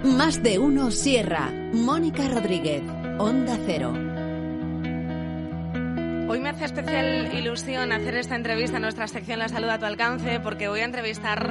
Más de uno Sierra. Mónica Rodríguez, Onda Cero. Hoy me hace especial ilusión hacer esta entrevista en nuestra sección La Salud a tu alcance, porque voy a entrevistar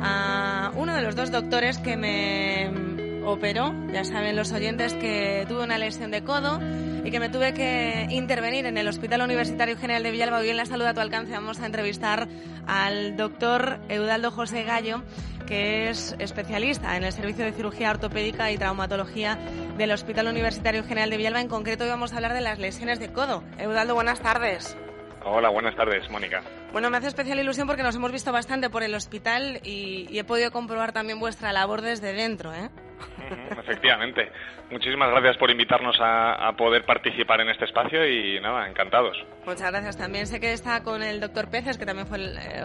a uno de los dos doctores que me operó. Ya saben los oyentes que tuve una lesión de codo y que me tuve que intervenir en el Hospital Universitario General de Villalba. Hoy en La Salud a tu alcance vamos a entrevistar al doctor Eudaldo José Gallo, que es especialista en el Servicio de Cirugía Ortopédica y Traumatología del Hospital Universitario General de Villalba. En concreto, hoy vamos a hablar de las lesiones de codo. Eudaldo, buenas tardes. Hola, buenas tardes, Mónica. Bueno, me hace especial ilusión porque nos hemos visto bastante por el hospital y he podido comprobar también vuestra labor desde dentro, ¿eh? Efectivamente. Muchísimas gracias por invitarnos a poder participar en este espacio y nada, encantados. Muchas gracias. También sé que está con el doctor Peces, que también fue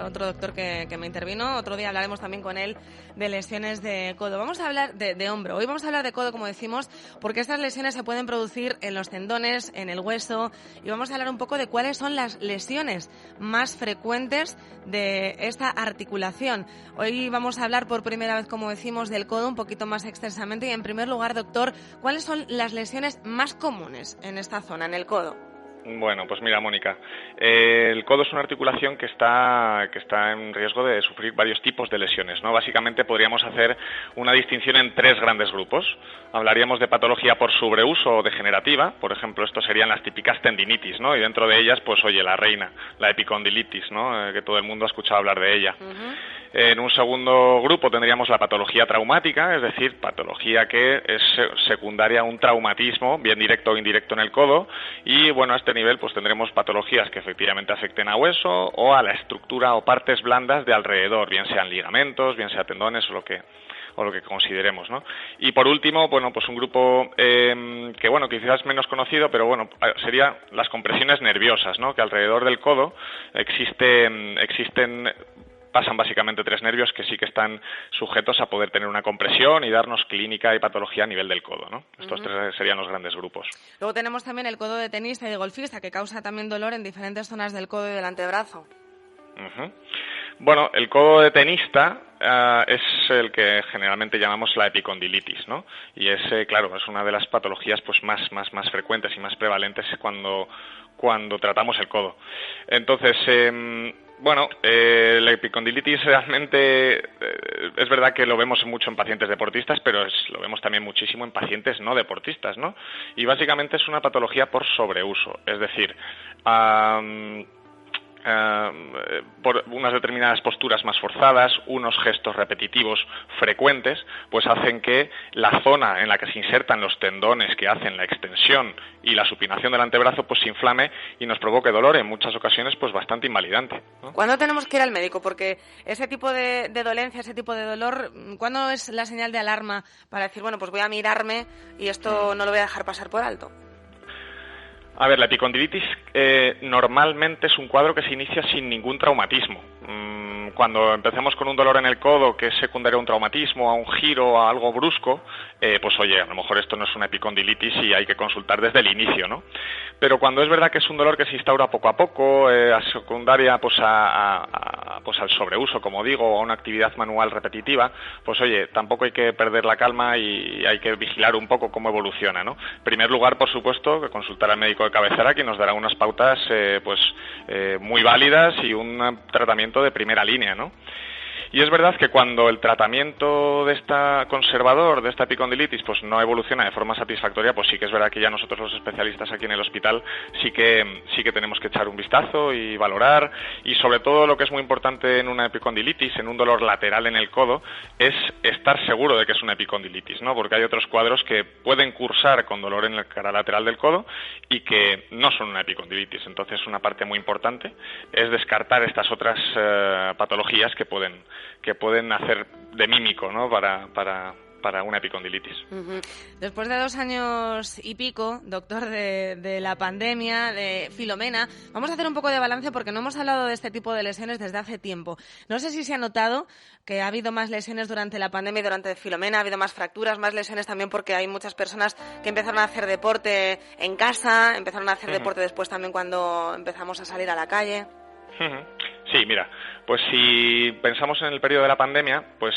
otro doctor que me intervino. Otro día hablaremos también con él de lesiones de codo. Vamos a hablar de hombro. Hoy vamos a hablar de codo, como decimos, porque estas lesiones se pueden producir en los tendones, en el hueso, y vamos a hablar un poco de cuáles son las lesiones más frecuentes de esta articulación. Hoy vamos a hablar por primera vez, como decimos, del codo un poquito más extensamente. Y en primer lugar, doctor, ¿cuáles son las lesiones más comunes en esta zona, en el codo? Bueno, pues mira, Mónica, el codo es una articulación que está en riesgo de sufrir varios tipos de lesiones, ¿no? Básicamente podríamos hacer una distinción en tres grandes grupos. Hablaríamos de patología por sobreuso o degenerativa, por ejemplo, esto serían las típicas tendinitis, ¿no? Y dentro de ellas, pues oye, la reina, la epicondilitis, ¿no? Que todo el mundo ha escuchado hablar de ella. En un segundo grupo tendríamos la patología traumática, es decir, patología que es secundaria a un traumatismo, bien directo o indirecto en el codo, y bueno, a este nivel pues tendremos patologías que efectivamente afecten a hueso o a la estructura o partes blandas de alrededor, bien sean ligamentos, bien sea tendones o lo que consideremos, ¿no? Y por último, bueno, pues un grupo que bueno, quizás menos conocido, pero bueno, sería las compresiones nerviosas, ¿no? Que alrededor del codo pasan básicamente tres nervios que sí que están sujetos a poder tener una compresión y darnos clínica y patología a nivel del codo, ¿no? Estos tres serían los grandes grupos. Luego tenemos también el codo de tenista y de golfista, que causa también dolor en diferentes zonas del codo y del antebrazo. Bueno, el codo de tenista es el que generalmente llamamos la epicondilitis, ¿no? Y claro, es una de las patologías pues más frecuentes y más prevalentes cuando tratamos el codo. Entonces, la epicondilitis realmente es verdad que lo vemos mucho en pacientes deportistas, pero lo vemos también muchísimo en pacientes no deportistas, ¿no? Y básicamente es una patología por sobreuso, es decir, por unas determinadas posturas más forzadas, unos gestos repetitivos frecuentes, pues hacen que la zona en la que se insertan los tendones que hacen la extensión y la supinación del antebrazo pues se inflame y nos provoque dolor, en muchas ocasiones pues bastante invalidante, ¿no? ¿Cuándo tenemos que ir al médico? Porque ese tipo de dolencia, ese tipo de dolor, ¿cuándo es la señal de alarma para decir, bueno, pues voy a mirarme y esto no lo voy a dejar pasar por alto? A ver, la epicondilitis normalmente es un cuadro que se inicia sin ningún traumatismo. Cuando empecemos con un dolor en el codo que es secundario a un traumatismo, a un giro, a algo brusco, pues oye, a lo mejor esto no es una epicondilitis y hay que consultar desde el inicio, ¿no? Pero cuando es verdad que es un dolor que se instaura poco a poco, a secundaria pues al sobreuso, como digo, o a una actividad manual repetitiva, pues oye, tampoco hay que perder la calma y hay que vigilar un poco cómo evoluciona, ¿no? En primer lugar, por supuesto, que consultar al médico de cabecera, que nos dará unas pautas muy válidas y un tratamiento de primera línea, ¿no? Y es verdad que cuando el tratamiento de esta conservador, de esta epicondilitis, pues no evoluciona de forma satisfactoria, pues sí que es verdad que ya nosotros los especialistas aquí en el hospital sí que tenemos que echar un vistazo y valorar, y sobre todo lo que es muy importante en una epicondilitis, en un dolor lateral en el codo, es estar seguro de que es una epicondilitis, ¿no? Porque hay otros cuadros que pueden cursar con dolor en la cara lateral del codo y que no son una epicondilitis. Entonces una parte muy importante es descartar estas otras patologías que pueden hacer de mímico, ¿no? para una epicondilitis. Después de 2 años y pico, doctor, de la pandemia, de Filomena, vamos a hacer un poco de balance porque no hemos hablado de este tipo de lesiones desde hace tiempo. No sé si se ha notado que ha habido más lesiones durante la pandemia y durante Filomena, ha habido más fracturas, más lesiones también porque hay muchas personas que empezaron a hacer deporte en casa, empezaron a hacer deporte después también cuando empezamos a salir a la calle. Sí, mira, pues si pensamos en el periodo de la pandemia, pues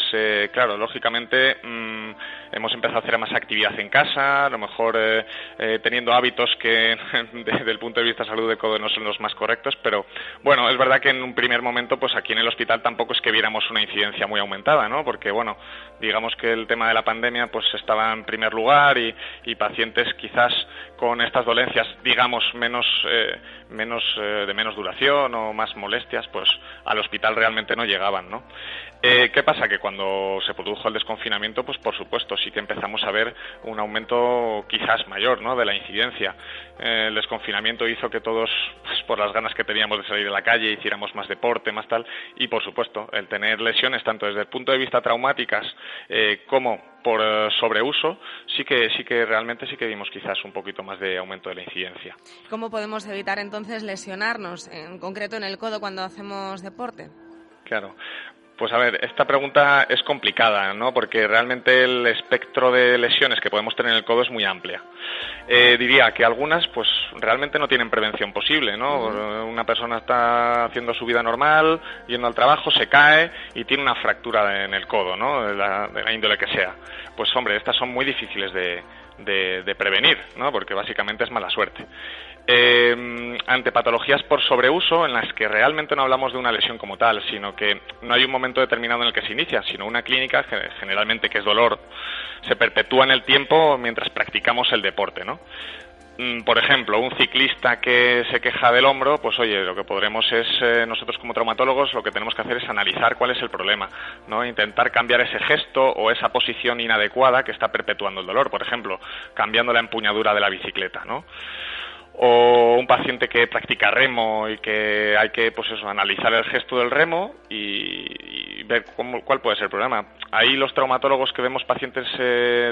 claro, lógicamente hemos empezado a hacer más actividad en casa, a lo mejor teniendo hábitos que desde el punto de vista de salud de codo no son los más correctos, pero bueno, es verdad que en un primer momento pues aquí en el hospital tampoco es que viéramos una incidencia muy aumentada, ¿no? Porque bueno, digamos que el tema de la pandemia pues estaba en primer lugar y pacientes quizás con estas dolencias, digamos, de menos duración o más molestias, pues al hospital realmente no llegaban, ¿no? ¿Qué pasa? Que cuando se produjo el desconfinamiento, pues por supuesto sí que empezamos a ver un aumento quizás mayor, ¿no?, de la incidencia. El desconfinamiento hizo que todos, pues por las ganas que teníamos de salir de la calle, hiciéramos más deporte, más tal, y por supuesto el tener lesiones tanto desde el punto de vista traumáticas como por sobreuso, sí que realmente sí que vimos quizás un poquito más de aumento de la incidencia. ¿Cómo podemos evitar entonces lesionarnos, en concreto en el codo, cuando hacemos deporte? Claro. Pues a ver, esta pregunta es complicada, ¿no? Porque realmente el espectro de lesiones que podemos tener en el codo es muy amplia. Diría que algunas, pues realmente no tienen prevención posible, ¿no? Una persona está haciendo su vida normal, yendo al trabajo, se cae y tiene una fractura en el codo, ¿no? De la índole que sea. Pues hombre, estas son muy difíciles de prevenir, ¿no? Porque básicamente es mala suerte. Ante patologías por sobreuso, en las que realmente no hablamos de una lesión como tal, sino que no hay un momento determinado en el que se inicia, sino una clínica, generalmente que es dolor, se perpetúa en el tiempo mientras practicamos el deporte, ¿no? Por ejemplo, un ciclista que se queja del hombro, pues oye, lo que podremos es, nosotros como traumatólogos, lo que tenemos que hacer es analizar cuál es el problema, ¿no? Intentar cambiar ese gesto o esa posición inadecuada que está perpetuando el dolor, por ejemplo, cambiando la empuñadura de la bicicleta, ¿no? O un paciente que practica remo y que hay que, pues eso, analizar el gesto del remo y ver cuál puede ser el problema. Ahí los traumatólogos que vemos pacientes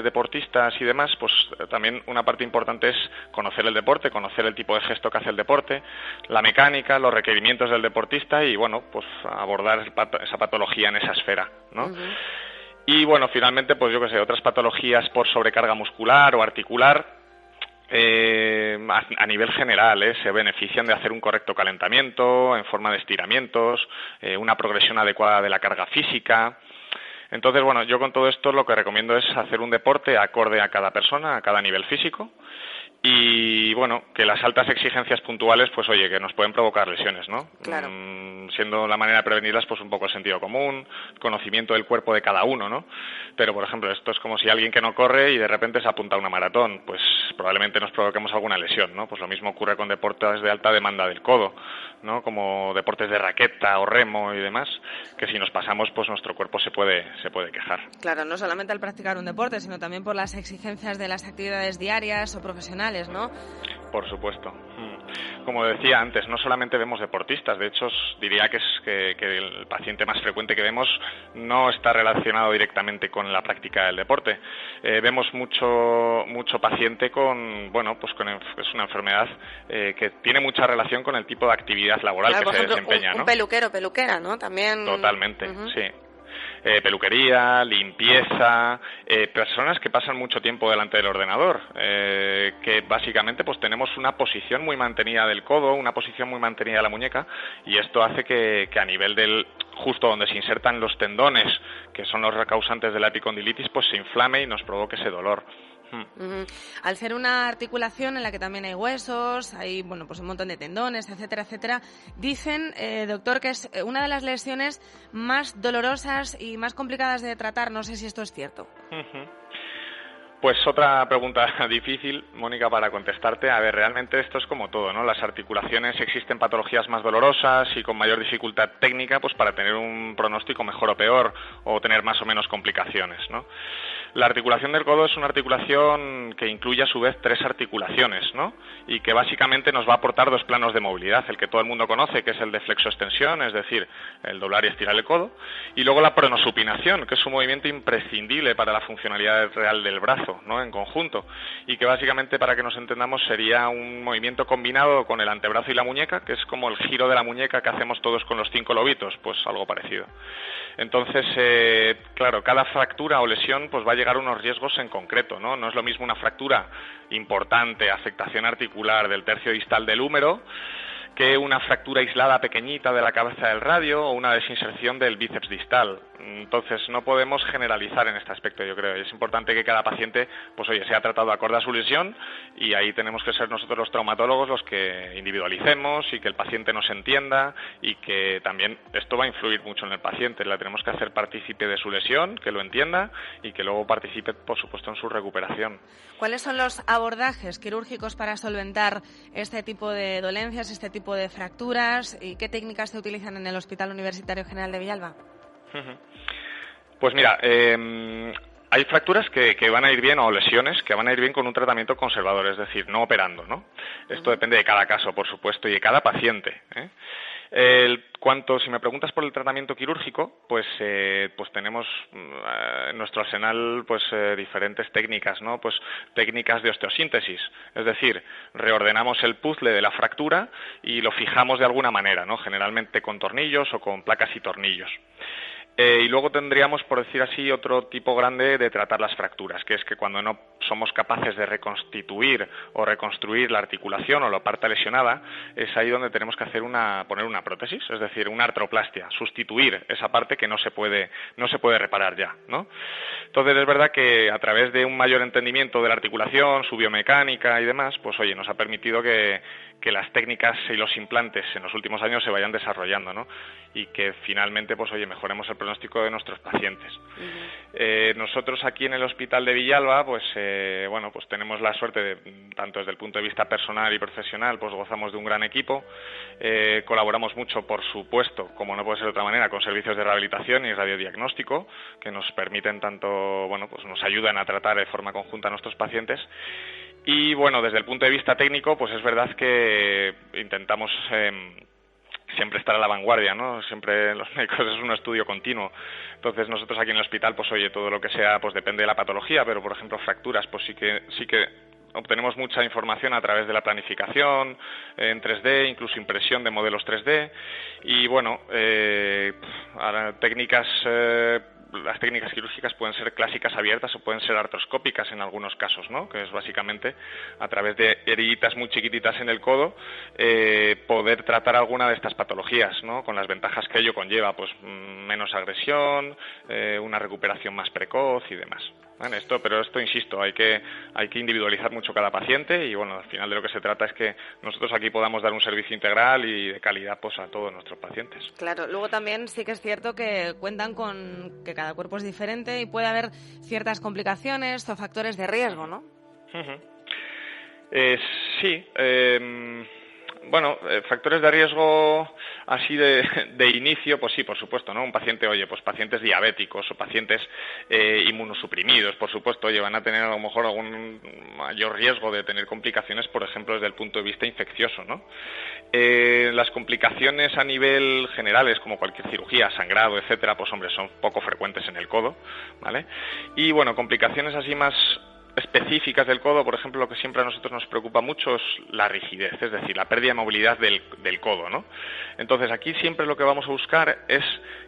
deportistas y demás, pues también una parte importante es conocer el deporte, conocer el tipo de gesto que hace el deporte, la mecánica, los requerimientos del deportista y, bueno, pues abordar esa patología en esa esfera, ¿no? Y, bueno, finalmente, pues yo qué sé, otras patologías por sobrecarga muscular o articular, a nivel general, se benefician de hacer un correcto calentamiento en forma de estiramientos, una progresión adecuada de la carga física. Entonces, bueno, yo con todo esto lo que recomiendo es hacer un deporte acorde a cada persona, a cada nivel físico. Y, bueno, que las altas exigencias puntuales, pues oye, que nos pueden provocar lesiones, ¿no? Claro. Siendo la manera de prevenirlas, pues un poco el sentido común, conocimiento del cuerpo de cada uno, ¿no? Pero, por ejemplo, esto es como si alguien que no corre y de repente se apunta a una maratón, pues probablemente nos provoquemos alguna lesión, ¿no? Pues lo mismo ocurre con deportes de alta demanda del codo, ¿no? Como deportes de raqueta o remo y demás, que si nos pasamos, pues nuestro cuerpo se puede quejar. Claro, no solamente al practicar un deporte, sino también por las exigencias de las actividades diarias o profesionales, ¿no? Por supuesto. Como decía antes, no solamente vemos deportistas, de hecho diría que el paciente más frecuente que vemos no está relacionado directamente con la práctica del deporte. Vemos mucho paciente con, bueno, pues es una enfermedad que tiene mucha relación con el tipo de actividad laboral, claro, que se desempeña, ¿no? Un peluquera, ¿no? También. Totalmente, sí. Peluquería, limpieza, personas que pasan mucho tiempo delante del ordenador, que básicamente pues tenemos una posición muy mantenida del codo, una posición muy mantenida de la muñeca, y esto hace que a nivel del justo donde se insertan los tendones, que son los causantes de la epicondilitis, pues se inflame y nos provoque ese dolor. Al ser una articulación en la que también hay huesos, hay, bueno, pues un montón de tendones, etcétera, etcétera, dicen, doctor, que es una de las lesiones más dolorosas y más complicadas de tratar. No sé si esto es cierto. Pues otra pregunta difícil, Mónica, para contestarte. A ver, realmente esto es como todo, ¿no? Las articulaciones, existen patologías más dolorosas y con mayor dificultad técnica, pues para tener un pronóstico mejor o peor, o tener más o menos complicaciones, ¿no? La articulación del codo es una articulación que incluye a su vez 3 articulaciones, ¿no? Y que básicamente nos va a aportar 2 planos de movilidad, el que todo el mundo conoce, que es el de flexoextensión, es decir, el doblar y estirar el codo, y luego la pronosupinación, que es un movimiento imprescindible para la funcionalidad real del brazo, ¿no? En conjunto, y que básicamente, para que nos entendamos, sería un movimiento combinado con el antebrazo y la muñeca, que es como el giro de la muñeca que hacemos todos con los 5 lobitos, pues algo parecido. Entonces, claro, cada fractura o lesión pues va a llegar a unos riesgos en concreto, ¿no? No es lo mismo una fractura importante, afectación articular del tercio distal del húmero, que una fractura aislada pequeñita de la cabeza del radio o una desinserción del bíceps distal. Entonces no podemos generalizar en este aspecto, yo creo. Es importante que cada paciente, pues oye, sea tratado acorde a su lesión, y ahí tenemos que ser nosotros los traumatólogos los que individualicemos y que el paciente nos entienda, y que también esto va a influir mucho en el paciente. Le tenemos que hacer partícipe de su lesión, que lo entienda y que luego participe, por supuesto, en su recuperación. ¿Cuáles son los abordajes quirúrgicos para solventar este tipo de dolencias, este tipo de fracturas, y qué técnicas se utilizan en el Hospital Universitario General de Villalba? Pues mira, hay fracturas que van a ir bien, o lesiones que van a ir bien con un tratamiento conservador, es decir, no operando, ¿no? Esto depende de cada caso, por supuesto, y de cada paciente, ¿eh? Si me preguntas por el tratamiento quirúrgico, pues tenemos en nuestro arsenal diferentes técnicas, ¿no? Pues técnicas de osteosíntesis, es decir, reordenamos el puzzle de la fractura y lo fijamos de alguna manera, ¿no? Generalmente con tornillos o con placas y tornillos. Y luego tendríamos, por decir así, otro tipo grande de tratar las fracturas, que es que cuando no somos capaces de reconstituir o reconstruir la articulación o la parte lesionada, es ahí donde tenemos que poner una prótesis, es decir, una artroplastia, sustituir esa parte que no se puede reparar ya, ¿no? Entonces es verdad que a través de un mayor entendimiento de la articulación, su biomecánica y demás, pues oye, nos ha permitido que las técnicas y los implantes en los últimos años se vayan desarrollando, ¿no? Y que finalmente, pues oye, mejoremos el pronóstico de nuestros pacientes. Nosotros aquí en el Hospital de Villalba, pues tenemos la suerte de, tanto desde el punto de vista personal y profesional, pues gozamos de un gran equipo. Colaboramos mucho, por supuesto, como no puede ser de otra manera, con servicios de rehabilitación y radiodiagnóstico, que nos permiten nos ayudan a tratar de forma conjunta a nuestros pacientes. Y bueno, desde el punto de vista técnico, pues es verdad que intentamos siempre estar a la vanguardia, ¿no? Siempre los médicos es un estudio continuo. Entonces nosotros aquí en el hospital, pues oye, todo lo que sea, pues depende de la patología, pero por ejemplo fracturas, pues sí que obtenemos mucha información a través de la planificación en 3D, incluso impresión de modelos 3D. Y bueno, las técnicas quirúrgicas pueden ser clásicas abiertas o pueden ser artroscópicas en algunos casos, ¿no? Que es básicamente a través de heriditas muy chiquititas en el codo poder tratar alguna de estas patologías, ¿no? Con las ventajas que ello conlleva, pues menos agresión, una recuperación más precoz y demás. Bueno, pero esto, insisto, hay que individualizar mucho cada paciente y bueno, al final de lo que se trata es que nosotros aquí podamos dar un servicio integral y de calidad pues a todos nuestros pacientes. Claro, luego también sí que es cierto que cuentan con que cada cuerpo es diferente y puede haber ciertas complicaciones o factores de riesgo, ¿no? Sí. Factores de riesgo así de inicio, pues sí, por supuesto, ¿no? Un paciente, pues pacientes diabéticos o pacientes inmunosuprimidos, por supuesto, van a tener a lo mejor algún mayor riesgo de tener complicaciones, por ejemplo, desde el punto de vista infeccioso, ¿no? Las complicaciones a nivel generales, como cualquier cirugía, sangrado, etcétera, pues hombre, son poco frecuentes en el codo, ¿vale? Y bueno, complicaciones así más específicas del codo, por ejemplo, lo que siempre a nosotros nos preocupa mucho es la rigidez, es decir, la pérdida de movilidad del codo, ¿no? Entonces, aquí siempre lo que vamos a buscar es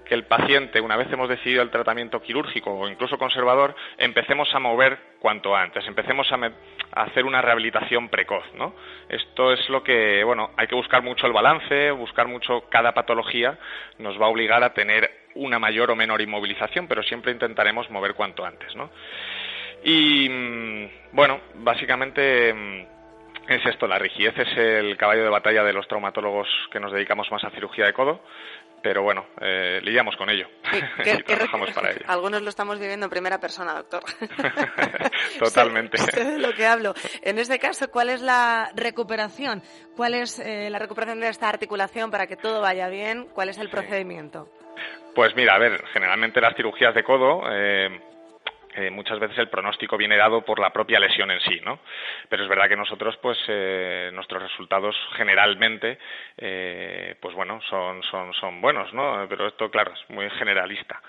que el paciente, una vez hemos decidido el tratamiento quirúrgico o incluso conservador, empecemos a mover cuanto antes, empecemos a hacer una rehabilitación precoz, ¿no? Esto es lo que, hay que buscar mucho el balance, buscar mucho cada patología, nos va a obligar a tener una mayor o menor inmovilización, pero siempre intentaremos mover cuanto antes, ¿no? Y básicamente es esto, la rigidez es el caballo de batalla de los traumatólogos que nos dedicamos más a cirugía de codo, pero lidiamos con ello y trabajamos para ello. Algunos lo estamos viviendo en primera persona, doctor. Totalmente. Sé de lo que hablo. En este caso, ¿cuál es la recuperación? ¿Cuál es la recuperación de esta articulación para que todo vaya bien? ¿Cuál es el procedimiento? Pues mira, generalmente las cirugías de codo muchas veces el pronóstico viene dado por la propia lesión en sí, ¿no? Pero es verdad que nosotros, nuestros resultados generalmente, son buenos, ¿no? Pero esto, claro, es muy generalista.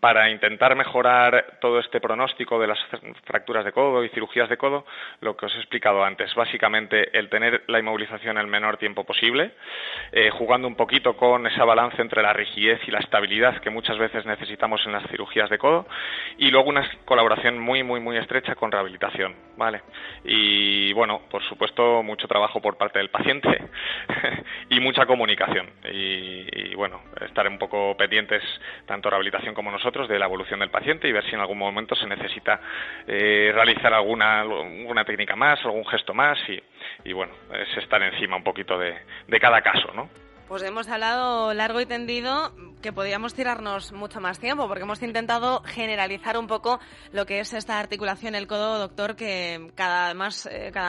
Para intentar mejorar todo este pronóstico de las fracturas de codo y cirugías de codo, lo que os he explicado antes, básicamente el tener la inmovilización el menor tiempo posible, jugando un poquito con esa balance entre la rigidez y la estabilidad que muchas veces necesitamos en las cirugías de codo, y luego una colaboración muy estrecha con rehabilitación, ¿vale? Y bueno, por supuesto, mucho trabajo por parte del paciente y mucha comunicación. Y bueno, estar un poco pendientes, tanto rehabilitación como nosotros, de la evolución del paciente y ver si en algún momento se necesita realizar alguna técnica más, algún gesto más y bueno, es estar encima un poquito de cada caso, ¿no? Pues hemos hablado largo y tendido, que podíamos tirarnos mucho más tiempo, porque hemos intentado generalizar un poco lo que es esta articulación, el codo, doctor, que cada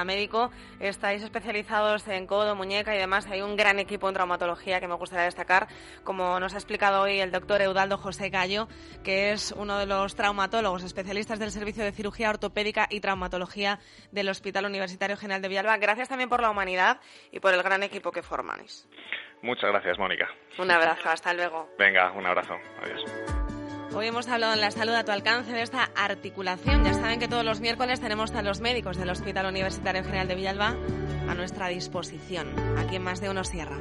médico estáis especializados en codo, muñeca y demás. Hay un gran equipo en traumatología que me gustaría destacar, como nos ha explicado hoy el doctor Eudaldo José Gallo, que es uno de los traumatólogos especialistas del Servicio de Cirugía Ortopédica y Traumatología del Hospital Universitario General de Villalba. Gracias también por la humanidad y por el gran equipo que formáis. Muchas gracias, Mónica. Un abrazo, hasta luego. Venga, un abrazo. Adiós. Hoy hemos hablado en La Salud a tu alcance de esta articulación. Ya saben que todos los miércoles tenemos a los médicos del Hospital Universitario General de Villalba a nuestra disposición, aquí en Más de Uno Sierra.